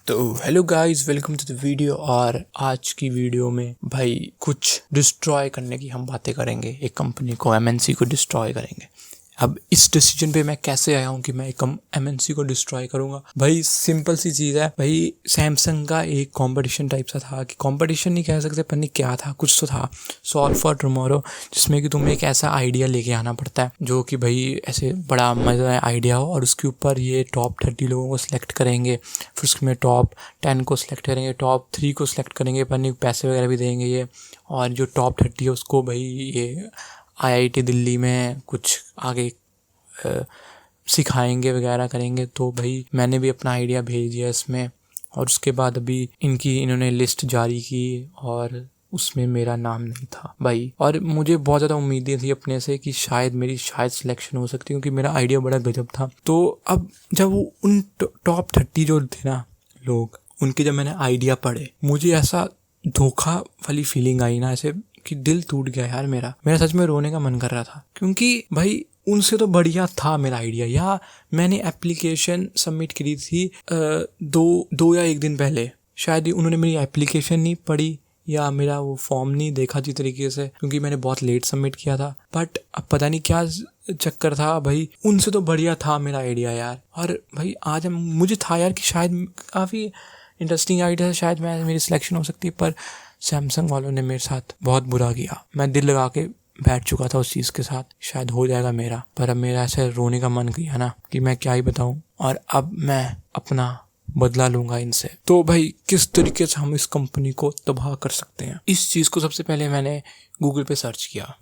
तो hello guys, welcome to the video. और आज की वीडियो में भाई कुछ डिस्ट्रॉय करने की हम बातें करेंगे। एक कंपनी को, एमएनसी को डिस्ट्रॉय करेंगे। अब इस डिसीजन पे मैं कैसे आया हूँ कि मैं एक एमएनसी को डिस्ट्रॉय करूंगा। भाई सिंपल सी चीज़ है। भाई सैमसंग का एक कंपटीशन टाइप सा था, कि कंपटीशन नहीं कह सकते, पर नहीं क्या था, कुछ तो था, सॉल्व फॉर टुमारो, जिसमें कि तुम्हें एक ऐसा आइडिया लेके आना पड़ता है जो कि भाई ऐसे बड़ा मज़ेदार आइडिया हो, और उसके ऊपर ये टॉप 30 लोगों को सिलेक्ट करेंगे, फिर उसमें टॉप 10 को सिलेक्ट करेंगे, टॉप 3 को सिलेक्ट करेंगे, पर नहीं पैसे वगैरह भी देंगे ये। और जो टॉप 30 है उसको भाई ये आईआईटी दिल्ली में कुछ आगे सिखाएंगे वगैरह करेंगे। तो भाई मैंने भी अपना आइडिया भेज दिया इसमें, और उसके बाद अभी इन्होंने लिस्ट जारी की और उसमें मेरा नाम नहीं था भाई। और मुझे बहुत ज़्यादा उम्मीदें थी अपने से कि शायद मेरी सिलेक्शन हो सकती, क्योंकि मेरा आइडिया बड़ा गजब था। तो अब जब वो उन टॉप 30 जो थे ना लोग, उनके जब मैंने आइडिया पढ़े, मुझे ऐसा धोखा वाली फीलिंग आई ना, ऐसे कि दिल टूट गया यार। मेरा सच में रोने का मन कर रहा था, क्योंकि भाई उनसे तो बढ़िया था मेरा आइडिया। या मैंने एप्लीकेशन सबमिट करी थी दो या एक दिन पहले, शायद उन्होंने मेरी एप्लीकेशन नहीं पढ़ी या मेरा वो फॉर्म नहीं देखा जी तरीके से, क्योंकि मैंने बहुत लेट सबमिट किया था। बट अब पता नहीं क्या चक्कर था भाई, उनसे तो बढ़िया था मेरा आइडिया यार। और भाई आज मुझे था यार कि शायद काफ़ी इंटरेस्टिंग आइडिया है, शायद मेरी सिलेक्शन हो सकती है, पर सैमसंग वालों ने मेरे साथ बहुत बुरा किया। मैं दिल लगा के बैठ चुका था उस चीज़ के साथ, शायद हो जाएगा मेरा, पर अब मेरा ऐसे रोने का मन किया ना कि मैं क्या ही बताऊं। और अब मैं अपना बदला लूंगा इनसे। तो भाई किस तरीके से हम इस कंपनी को तबाह कर सकते हैं, इस चीज़ को सबसे पहले मैंने गूगल पे सर्च किया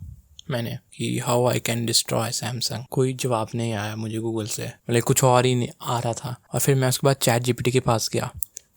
मैंने कि how I can destroy Samsung. कोई जवाब नहीं आया मुझे गूगल से, मतलब कुछ और ही नहीं आ रहा था। और फिर मैं उसके बाद चैट जीपीटी के पास गया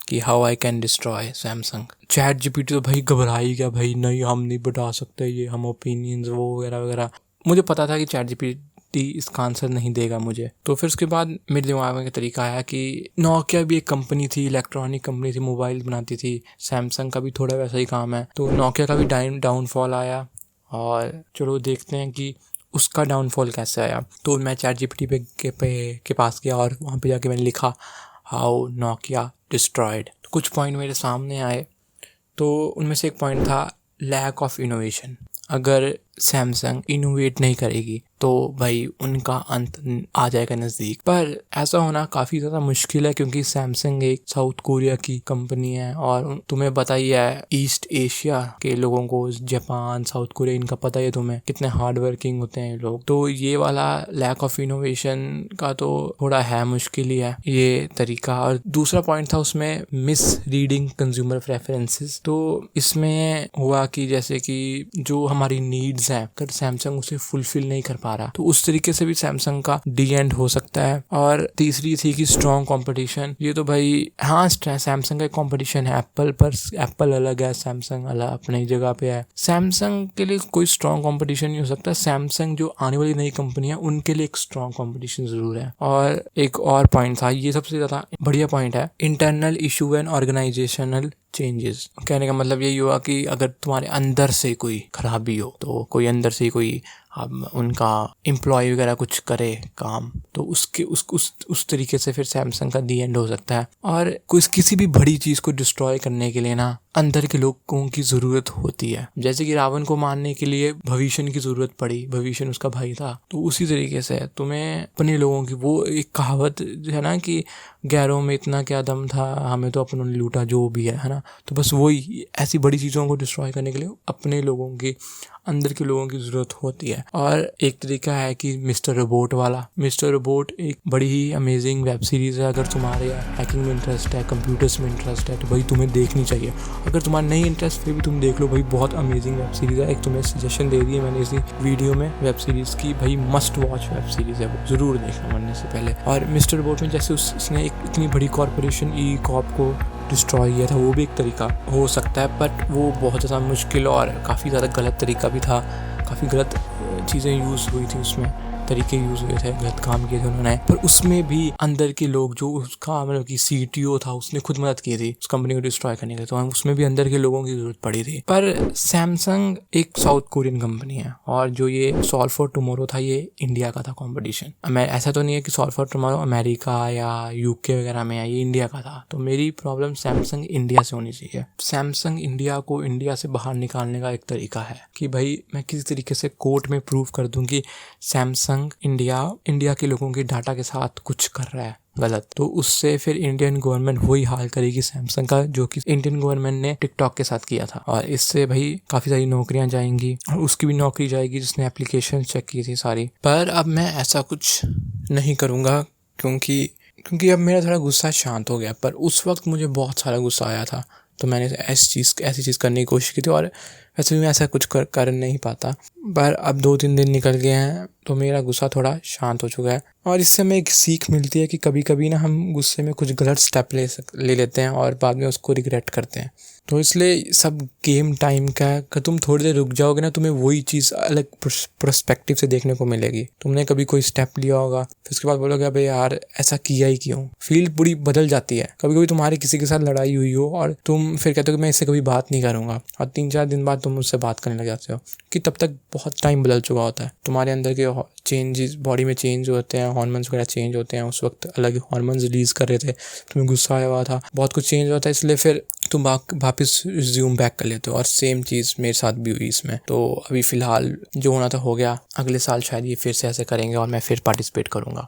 कि how I can destroy Samsung. Chat GPT तो भाई घबरा ही गया, भाई नहीं हम नहीं बता सकते ये, हम ओपिनियंस वो वगैरह वगैरह। मुझे पता था कि चैट जीपीटी इसका आंसर नहीं देगा मुझे। तो फिर उसके बाद मेरे दिमाग में एक तरीका आया कि नोकिया भी एक कंपनी थी, इलेक्ट्रॉनिक कंपनी थी, मोबाइल बनाती थी। सैमसंग का भी थोड़ा वैसा ही काम है, तो नोकिया का भी डाउनफॉल आया, और चलो देखते हैं कि उसका डाउनफॉल कैसे आया। तो मैं चैट जीपीटी के पास गया और वहाँ पे जाके मैंने लिखा हाउ नोकिया डिस्ट्रॉयड। तो कुछ पॉइंट मेरे सामने आए, तो उनमें से एक पॉइंट था लैक ऑफ इनोवेशन। अगर सैमसंग इनोवेट नहीं करेगी तो भाई उनका अंत आ जाएगा नज़दीक। पर ऐसा होना काफ़ी ज़्यादा मुश्किल है, क्योंकि सैमसंग एक साउथ कोरिया की कंपनी है, और तुम्हें पता ही है ईस्ट एशिया के लोगों को, जापान, साउथ कोरिया, इनका पता ही है तुम्हें कितने हार्ड वर्किंग होते हैं लोग। तो ये वाला लैक ऑफ इनोवेशन का तो थोड़ा है, मुश्किल ही है ये तरीका। और दूसरा पॉइंट था उसमें मिस रीडिंग कंज्यूमर प्रेफरेंसेस। तो इसमें हुआ कि जैसे कि जो हमारी नीड्स हैं, अगर सैमसंग उसे फुलफिल नहीं कर पा रहा, तो उस तरीके से भी सैमसंग का डी एंड हो सकता है। और तीसरी थी कि स्ट्रॉन्ग कंपटीशन। ये तो भाई हाँ, सैमसंग का कंपटीशन है एप्पल पर, एप्पल अलग है, सैमसंग अलग अपनी जगह पे है। सैमसंग के लिए कोई स्ट्रॉन्ग कंपटीशन नहीं हो सकता। सैमसंग जो आने वाली नई कंपनी है उनके लिए एक स्ट्रॉन्ग कंपटीशन जरूर है। और एक और पॉइंट था, ये सबसे ज्यादा बढ़िया पॉइंट है, internal issue and organisational changes. कहने का मतलब यही हुआ कि अगर तुम्हारे अंदर से कोई खराबी हो, तो कोई अंदर से कोई उनका एम्प्लॉय वगैरह कुछ करे काम, तो उसके उस तरीके से फिर सैमसंग का दी एंड हो सकता है। और किसी भी बड़ी चीज़ को डिस्ट्रॉय करने के लिए ना अंदर के लोगों की ज़रूरत होती है। जैसे कि रावण को मारने के लिए भविष्य की ज़रूरत पड़ी, भविष्य उसका भाई था। तो उसी तरीके से तुम्हें अपने लोगों की, वो एक कहावत है ना कि गैरों में इतना क्या दम था, हमें तो अपनों ने लूटा, जो भी है ना। तो बस वही, ऐसी बड़ी चीज़ों को डिस्ट्रॉय करने के लिए अपने लोगों की, अंदर के लोगों की ज़रूरत होती है। और एक तरीका है कि मिस्टर रोबोट वाला। मिस्टर रोबोट एक बड़ी ही अमेजिंग वेब सीरीज़ है। अगर तुम्हारे हैकिंग में इंटरेस्ट है, कंप्यूटर्स में इंटरेस्ट है, तो भाई तुम्हें देखनी चाहिए। अगर तुम्हारा नहीं इंटरेस्ट, फिर भी तुम देख लो भाई, बहुत अमेजिंग वेब सीरीज़ है। एक तुम्हें सजेशन दे दी है मैंने इसी वीडियो में वेब सीरीज़ की, भाई मस्ट वॉच वेब सीरीज़ है वो, ज़रूर देखना मरने से पहले। और मिस्टर रोबोट में जैसे उसने एक इतनी बड़ी कॉरपोरेशन ई कॉप को डिस्ट्रॉय किया था, वो भी एक तरीका हो सकता है, बट वो बहुत ज़्यादा मुश्किल और काफ़ी ज़्यादा गलत तरीका भी था। काफ़ी गलत चीज़ें यूज़ हुई थी उसमें, तरीके यूज हुए थे, गलत काम किए थे उन्होंने, पर उसमें भी अंदर के लोग जो उसका मतलब कि CTO था उसने खुद मदद की थी उस कंपनी को डिस्ट्रॉय करने के लिए, तो उसमें भी अंदर के लोगों की जरूरत पड़ी थी। पर सैमसंग एक साउथ कोरियन कंपनी है और जो ये सॉल्व फॉर टुमारो था ये इंडिया का था कंपटीशन। मैं ऐसा तो नहीं है कि सॉल्व फॉर टुमारो अमेरिका या UK वगैरह में है, ये इंडिया का था। तो मेरी प्रॉब्लम सैमसंग इंडिया से होनी चाहिए। सैमसंग इंडिया को इंडिया से बाहर निकालने का एक तरीका है कि भाई मैं किसी तरीके से कोर्ट में प्रूव कर दूं कि सैमसंग इंडिया के लोगों के डाटा के साथ कुछ कर रहा है गलत, तो उससे फिर इंडियन गवर्नमेंट वही हाल करेगी सैमसंग का जो कि इंडियन गवर्नमेंट ने टिकटॉक के साथ किया था। और इससे भाई काफ़ी सारी नौकरियां जाएंगी और उसकी भी नौकरी जाएगी जिसने एप्लीकेशन चेक की थी सारी। पर अब मैं ऐसा कुछ नहीं करूँगा क्योंकि अब मेरा थोड़ा गुस्सा शांत हो गया। पर उस वक्त मुझे बहुत सारा गुस्सा आया था, तो मैंने ऐसी चीज़ करने की कोशिश की थी और वैसे भी मैं ऐसा कुछ कर नहीं पाता। पर अब 2-3 दिन निकल गए हैं तो मेरा गुस्सा थोड़ा शांत हो चुका है और इससे हमें एक सीख मिलती है कि कभी कभी ना हम गुस्से में कुछ गलत स्टेप ले लेते हैं और बाद में उसको रिग्रेट करते हैं। तो इसलिए सब गेम टाइम का है कि तुम थोड़ी देर रुक जाओगे ना, तुम्हें वही चीज़ अलग पर्सपेक्टिव से देखने को मिलेगी। तुमने कभी कोई स्टेप लिया होगा फिर उसके बाद बोलोगे अबे यार ऐसा किया ही क्यों। फील्ड पूरी बदल जाती है। कभी कभी तुम्हारी किसी के साथ लड़ाई हुई हो और तुम फिर कहते हो कि मैं इससे कभी बात नहीं करूँगा और 3-4 दिन बाद तुम उससे बात करने लग जाते हो कि तब तक बहुत टाइम बदल चुका होता है। तुम्हारे अंदर के चेंजेस बॉडी में चेंज होते हैं, हार्मोन्स वगैरह चेंज होते हैं। उस वक्त अलग हार्मोन्स रिलीज कर रहे थे, तुम्हें गुस्सा आया हुआ था, बहुत कुछ चेंज होता है, इसलिए फिर तुम वापस रिज्यूम बैक कर लेते हो। और सेम चीज़ मेरे साथ भी हुई इसमें। तो अभी फ़िलहाल जो होना था हो गया, अगले साल शायद ये फिर से ऐसे करेंगे और मैं फिर पार्टिसिपेट करूँगा।